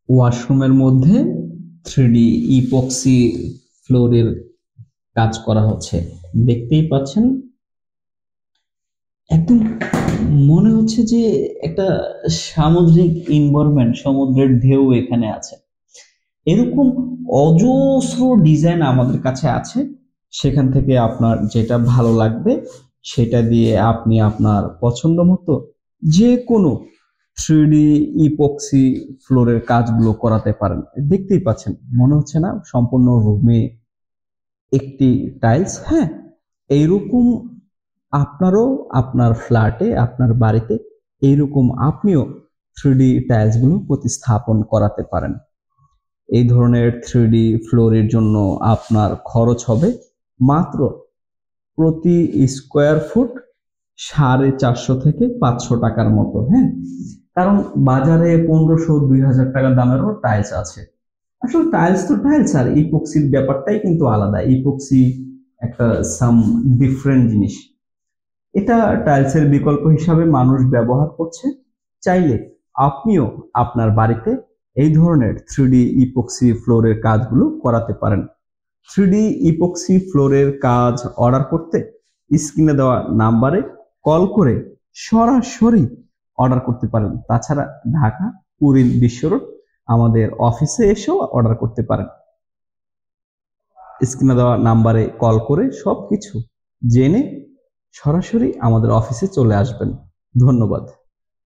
ওয়াশরুমের মধ্যে 3D epoxy ফ্লোরের কাজ করা হচ্ছে, দেখতেই পাচ্ছেন। একদম মনে হচ্ছে যে একটা সামুদ্রিক এনভায়রনমেন্ট, সমুদ্রের ঢেউ এখানে আছে। এরকম অজস্র ডিজাইন আমাদের কাছে আছে, সেখান থেকে আপনার যেটা ভালো লাগবে সেটা দিয়ে আপনি আপনার পছন্দ মতো যে কোনো 3D ইপক্সি ফ্লোরের কাজগুলো করাতে পারেন। দেখতেই পাচ্ছেন, মনে হচ্ছে না সম্পূর্ণ রুমে একটি টাইলস? হ্যাঁ, এইরকম আপনারও আপনার ফ্ল্যাটে, আপনার বাড়িতে এইরকম আপনিও 3D টাইলসগুলো প্রতিস্থাপন করাতে পারেন। এই ধরনের 3D ফ্লোরের জন্য আপনার খরচ হবে মাত্র প্রতি স্কোয়ার ফুট 450 থেকে 500 টাকার মতো। হ্যাঁ, কারণ বাজারে 1500-2000 টাকার দামেরও টাইলস আছে। আসলে টাইলস তো টাইলস, আর ইপক্সির ব্যাপারটাই কিন্তু আলাদা। ইপক্সি একটা সাম ডিফারেন্ট জিনিস। এটা টাইলসের বিকল্প হিসাবে মানুষ ব্যবহার করছে। চাইলে আপনিও আপনার বাড়িতে এই ধরনের 3D ইপক্সি ফ্লোরের কাজগুলো করাতে পারেন। 3D ইপক্সি ফ্লোরের কাজ অর্ডার করতে স্ক্রিনে দেওয়া নাম্বারে কল করে সরাসরি অর্ডার করতে পারেন। তাছাড়া ঢাকা কুড়িল বিশ্ব রোড আমাদের অফিসে এসেও অর্ডার করতে পারেন। স্ক্রিনে দেওয়া নাম্বারে কল করে সবকিছু জেনে সরাসরি আমাদের অফিসে চলে আসবেন। ধন্যবাদ।